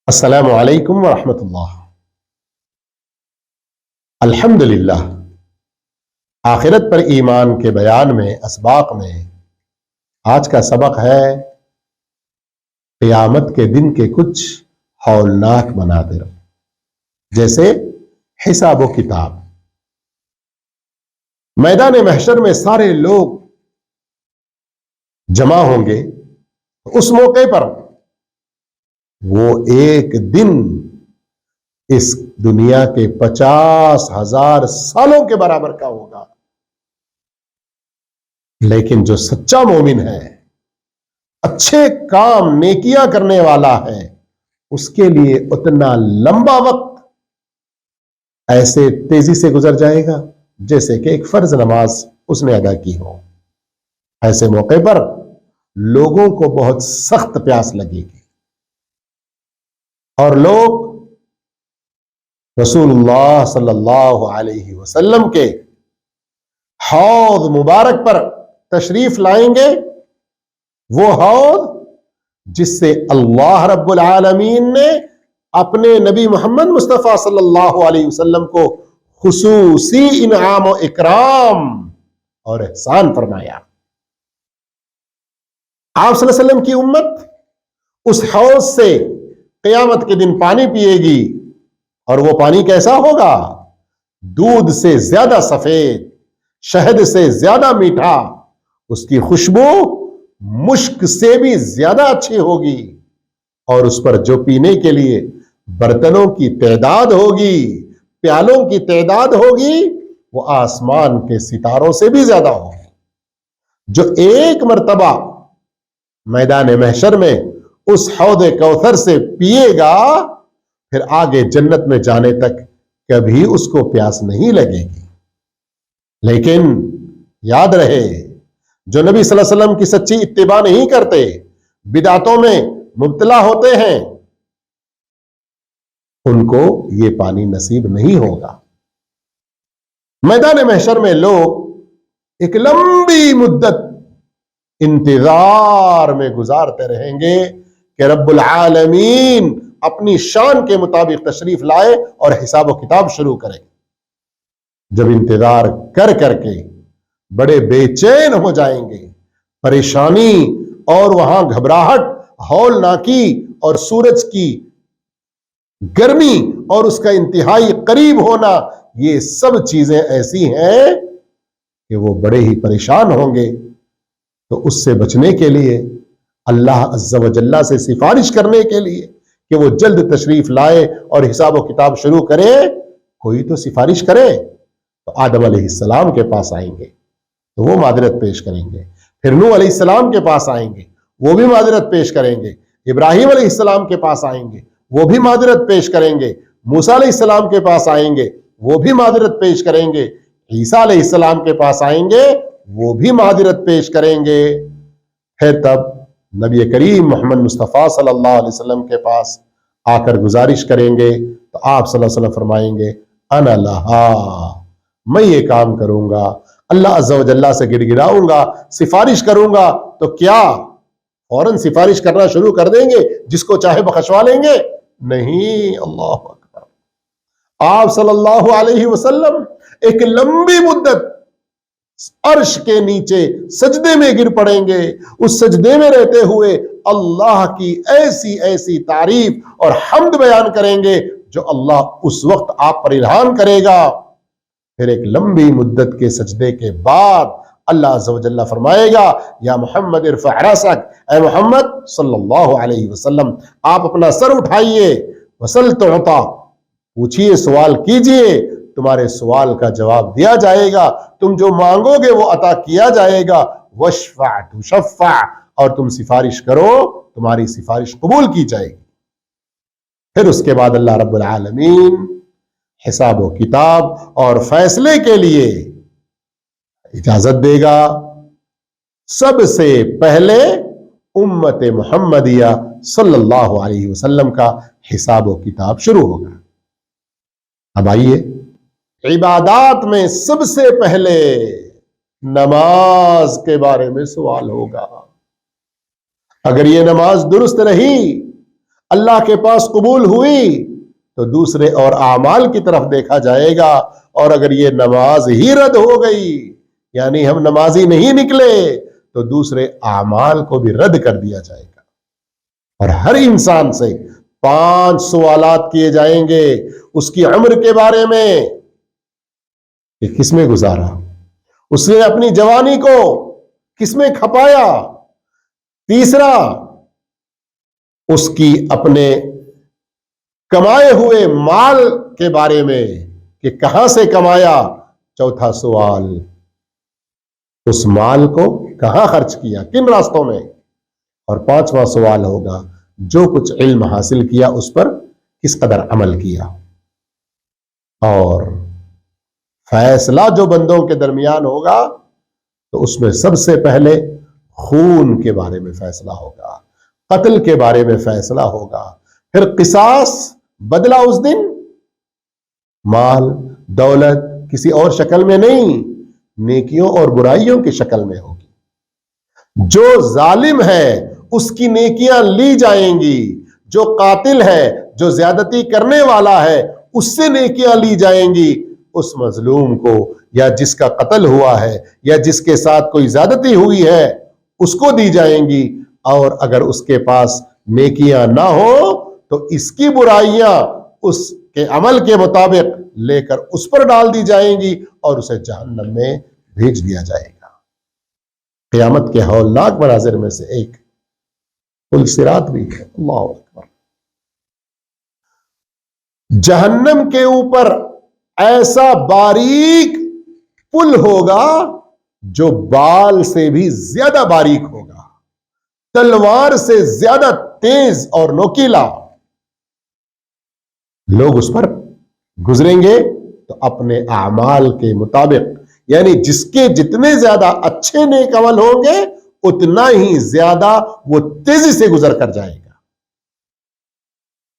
السلام علیکم ورحمۃ اللہ۔ الحمدللہ، آخرت پر ایمان کے بیان میں اسباق میں آج کا سبق ہے قیامت کے دن کے کچھ ہولناک مناظر، جیسے حساب و کتاب۔ میدان محشر میں سارے لوگ جمع ہوں گے، اس موقع پر وہ ایک دن اس دنیا کے 50,000 سالوں کے برابر کا ہوگا، لیکن جو سچا مومن ہے، اچھے کام نیکیاں کرنے والا ہے، اس کے لیے اتنا لمبا وقت ایسے تیزی سے گزر جائے گا جیسے کہ ایک فرض نماز اس نے ادا کی ہو۔ ایسے موقع پر لوگوں کو بہت سخت پیاس لگے گی اور لوگ رسول اللہ صلی اللہ علیہ وسلم کے حوض مبارک پر تشریف لائیں گے، وہ حوض جس سے اللہ رب العالمین نے اپنے نبی محمد مصطفیٰ صلی اللہ علیہ وسلم کو خصوصی انعام و اکرام اور احسان فرمایا۔ آپ صلی اللہ علیہ وسلم کی امت اس حوض سے قیامت کے دن پانی پیے گی، اور وہ پانی کیسا ہوگا؟ دودھ سے زیادہ سفید، شہد سے زیادہ میٹھا، اس کی خوشبو مشک سے بھی زیادہ اچھی ہوگی، اور اس پر جو پینے کے لیے برتنوں کی تعداد ہوگی، پیالوں کی تعداد ہوگی، وہ آسمان کے ستاروں سے بھی زیادہ ہوگی۔ جو ایک مرتبہ میدان محشر میں اس حوض کوثر سے پیے گا، پھر آگے جنت میں جانے تک کبھی اس کو پیاس نہیں لگے گی۔ لیکن یاد رہے، جو نبی صلی اللہ علیہ وسلم کی سچی اتباع نہیں کرتے، بدعتوں میں مبتلا ہوتے ہیں، ان کو یہ پانی نصیب نہیں ہوگا۔ میدان محشر میں لوگ ایک لمبی مدت انتظار میں گزارتے رہیں گے کہ رب العالمین اپنی شان کے مطابق تشریف لائے اور حساب و کتاب شروع کرے۔ جب انتظار کر کر کے بڑے بے چین ہو جائیں گے، پریشانی اور وہاں گھبراہٹ، ہولناکی اور سورج کی گرمی اور اس کا انتہائی قریب ہونا، یہ سب چیزیں ایسی ہیں کہ وہ بڑے ہی پریشان ہوں گے۔ تو اس سے بچنے کے لیے اللہ عز و جل سے سفارش کرنے کے لیے کہ وہ جلد تشریف لائے اور حساب و کتاب شروع کرے، کوئی تو سفارش کرے۔ تو آدم علیہ السلام کے پاس آئیں گے تو وہ معذرت پیش کریں گے، پھر نوح علیہ السلام کے پاس آئیں گے، وہ بھی معذرت پیش کریں گے، ابراہیم علیہ السلام کے پاس آئیں گے، وہ بھی معذرت پیش کریں گے، موسیٰ علیہ السلام کے پاس آئیں گے، وہ بھی معذرت پیش کریں گے، عیسیٰ علیہ السلام کے پاس آئیں گے، وہ بھی معذرت پیش کریں گے۔ پھر تب نبی کریم محمد مصطفیٰ صلی اللہ علیہ وسلم کے پاس آ کر گزارش کریں گے، تو آپ صلی اللہ علیہ وسلم فرمائیں گے انا لہا، میں یہ کام کروں گا، اللہ عز و جل سے گڑ گڑاؤں گا، سفارش کروں گا۔ تو کیا فوراً سفارش کرنا شروع کر دیں گے، جس کو چاہے بخشوا لیں گے؟ نہیں، اللہ اکبر۔ آپ صلی اللہ علیہ وسلم ایک لمبی مدت عرش کے نیچے سجدے میں گر پڑیں گے، اس سجدے میں رہتے ہوئے اللہ کی ایسی ایسی تعریف اور حمد بیان کریں گے جو اللہ اس وقت آپ پر الہام کرے گا۔ پھر ایک لمبی مدت کے سجدے کے بعد اللہ عز و جل فرمائے گا یا محمد ارفع راسک، اے محمد صلی اللہ علیہ وسلم آپ اپنا سر اٹھائیے، وسل تعطا، پوچھئے، سوال کیجئے، تمہارے سوال کا جواب دیا جائے گا، تم جو مانگو گے وہ عطا کیا جائے گا، واشفع تشفع، اور تم سفارش کرو، تمہاری سفارش قبول کی جائے گی۔ پھر اس کے بعد اللہ رب العالمین حساب و کتاب اور فیصلے کے لیے اجازت دے گا۔ سب سے پہلے امت محمدیہ صلی اللہ علیہ وسلم کا حساب و کتاب شروع ہوگا۔ اب آئیے، عبادات میں سب سے پہلے نماز کے بارے میں سوال ہوگا۔ اگر یہ نماز درست رہی، اللہ کے پاس قبول ہوئی تو دوسرے اور اعمال کی طرف دیکھا جائے گا، اور اگر یہ نماز ہی رد ہو گئی، یعنی ہم نمازی نہیں نکلے، تو دوسرے اعمال کو بھی رد کر دیا جائے گا۔ اور ہر انسان سے 5 سوالات کیے جائیں گے اس کی عمر کے بارے میں کہ کس میں گزارا، اس نے اپنی جوانی کو کس میں کھپایا، تیسرا اس کی اپنے کمائے ہوئے مال کے بارے میں کہ کہاں سے کمایا، چوتھا سوال اس مال کو کہاں خرچ کیا، کن راستوں میں، اور 5واں سوال ہوگا جو کچھ علم حاصل کیا اس پر کس قدر عمل کیا۔ اور فیصلہ جو بندوں کے درمیان ہوگا تو اس میں سب سے پہلے خون کے بارے میں فیصلہ ہوگا، قتل کے بارے میں فیصلہ ہوگا، پھر قصاص، بدلہ اس دن مال دولت کسی اور شکل میں نہیں، نیکیوں اور برائیوں کی شکل میں ہوگی۔ جو ظالم ہے اس کی نیکیاں لی جائیں گی، جو قاتل ہے، جو زیادتی کرنے والا ہے، اس سے نیکیاں لی جائیں گی، اس مظلوم کو یا جس کا قتل ہوا ہے یا جس کے ساتھ کوئی زیادتی ہوئی ہے اس کو دی جائیں گی، اور اگر اس کے پاس نیکیاں نہ ہو تو اس کی برائیاں اس کے عمل کے مطابق لے کر اس پر ڈال دی جائیں گی اور اسے جہنم میں بھیج دیا جائے گا۔ قیامت کے ہولناک مناظر میں سے ایک پل صراط بھی ہے۔ اللہ اکبر۔ جہنم کے اوپر ایسا باریک پل ہوگا جو بال سے بھی زیادہ باریک ہوگا، تلوار سے زیادہ تیز اور نوکیلا۔ لوگ اس پر گزریں گے تو اپنے اعمال کے مطابق، یعنی جس کے جتنے زیادہ اچھے نیک عمل ہوں گے اتنا ہی زیادہ وہ تیزی سے گزر کر جائے گا۔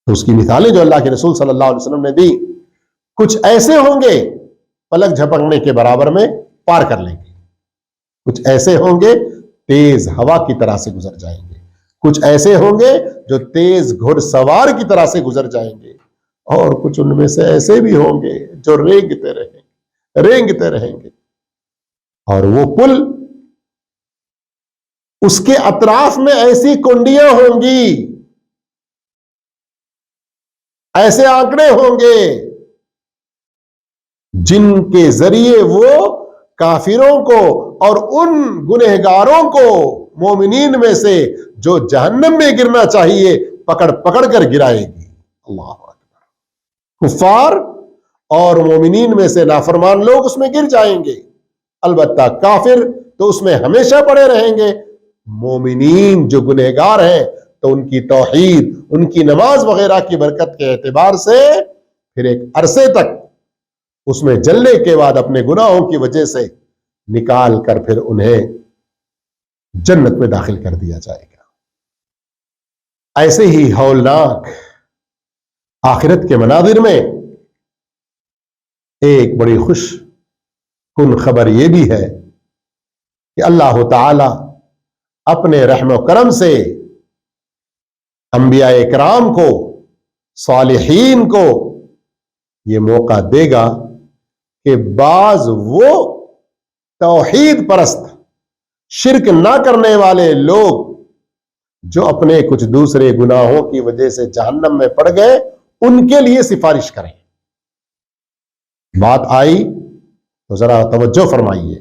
تو اس کی مثالیں جو اللہ کے رسول صلی اللہ علیہ وسلم نے دی، کچھ ایسے ہوں گے پلک جھپکنے کے برابر میں پار کر لیں گے، کچھ ایسے ہوں گے تیز ہوا کی طرح سے گزر جائیں گے، کچھ ایسے ہوں گے جو تیز گھڑ سوار کی طرح سے گزر جائیں گے، اور کچھ ان میں سے ایسے بھی ہوں گے جو رینگتے رہیں گے۔ اور وہ پل، اس کے اطراف میں ایسی کنڈیاں ہوں گی، ایسے آنکڑے ہوں گے جن کے ذریعے وہ کافروں کو اور ان گنہگاروں کو مومنین میں سے جو جہنم میں گرنا چاہیے پکڑ پکڑ کر گرائے گی۔ اللہ اکبر۔ کفار اور مومنین میں سے نافرمان لوگ اس میں گر جائیں گے، البتہ کافر تو اس میں ہمیشہ پڑے رہیں گے۔ مومنین جو گنہگار ہیں تو ان کی توحید، ان کی نماز وغیرہ کی برکت کے اعتبار سے پھر ایک عرصے تک اس میں جلنے کے بعد اپنے گناہوں کی وجہ سے نکال کر پھر انہیں جنت میں داخل کر دیا جائے گا۔ ایسے ہی ہولناک آخرت کے مناظر میں ایک بڑی خوش کن خبر یہ بھی ہے کہ اللہ تعالی اپنے رحم و کرم سے انبیاء کرام کو، صالحین کو یہ موقع دے گا کہ بعض وہ توحید پرست، شرک نہ کرنے والے لوگ جو اپنے کچھ دوسرے گناہوں کی وجہ سے جہنم میں پڑ گئے ان کے لیے سفارش کریں۔ بات آئی تو ذرا توجہ فرمائیے،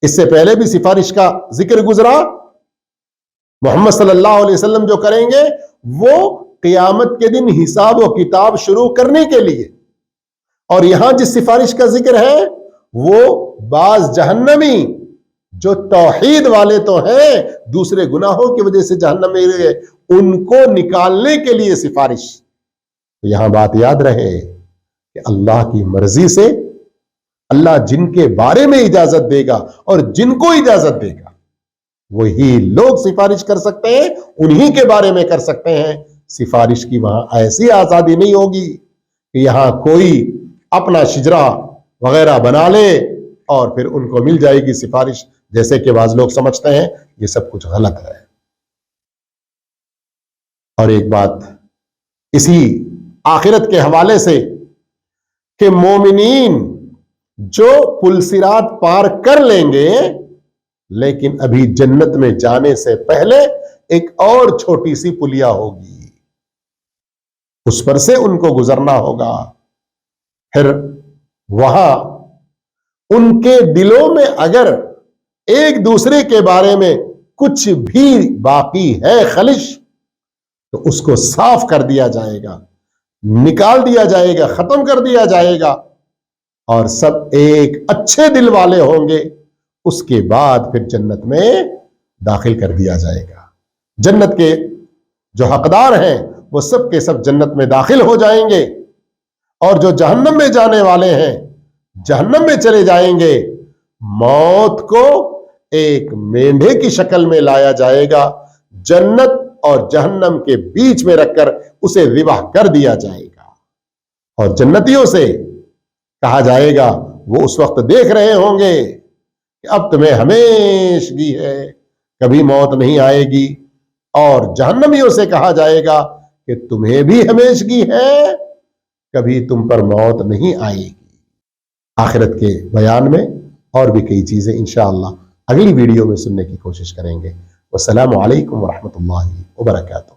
اس سے پہلے بھی سفارش کا ذکر گزرا۔ محمد صلی اللہ علیہ وسلم جو کریں گے وہ قیامت کے دن حساب و کتاب شروع کرنے کے لیے، اور یہاں جس سفارش کا ذکر ہے وہ بعض جہنمی جو توحید والے تو ہیں دوسرے گناہوں کی وجہ سے جہنم میں گئے ان کو نکالنے کے لیے سفارش۔ تو یہاں بات یاد رہے کہ اللہ کی مرضی سے اللہ جن کے بارے میں اجازت دے گا اور جن کو اجازت دے گا وہی لوگ سفارش کر سکتے ہیں، انہی کے بارے میں کر سکتے ہیں۔ سفارش کی وہاں ایسی آزادی نہیں ہوگی کہ یہاں کوئی اپنا شجرا وغیرہ بنا لے اور پھر ان کو مل جائے گی سفارش، جیسے کہ بعض لوگ سمجھتے ہیں۔ یہ سب کچھ غلط ہے۔ اور ایک بات اسی آخرت کے حوالے سے کہ مومنین جو پلسرات پار کر لیں گے، لیکن ابھی جنت میں جانے سے پہلے ایک اور چھوٹی سی پلیا ہوگی، اس پر سے ان کو گزرنا ہوگا. پھر وہاں ان کے دلوں میں اگر ایک دوسرے کے بارے میں کچھ بھی باقی ہے خلش، تو اس کو صاف کر دیا جائے گا، نکال دیا جائے گا، ختم کر دیا جائے گا، اور سب ایک اچھے دل والے ہوں گے. اس کے بعد پھر جنت میں داخل کر دیا جائے گا. جنت کے جو حقدار ہیں وہ سب کے سب جنت میں داخل ہو جائیں گے، اور جو جہنم میں جانے والے ہیں جہنم میں چلے جائیں گے. موت کو ایک مینڈھے کی شکل میں لایا جائے گا، جنت اور جہنم کے بیچ میں رکھ کر اسے ذبح کر دیا جائے گا. اور جنتیوں سے کہا جائے گا، وہ اس وقت دیکھ رہے ہوں گے کہ اب تمہیں ہمیشگی ہے، کبھی موت نہیں آئے گی. اور جہنمیوں سے کہا جائے گا کہ تمہیں بھی ہمیشگی ہے، کبھی تم پر موت نہیں آئے گی. آخرت کے بیان میں اور بھی کئی چیزیں انشاءاللہ اگلی ویڈیو میں سننے کی کوشش کریں گے. والسلام علیکم ورحمۃ اللہ وبرکاتہ.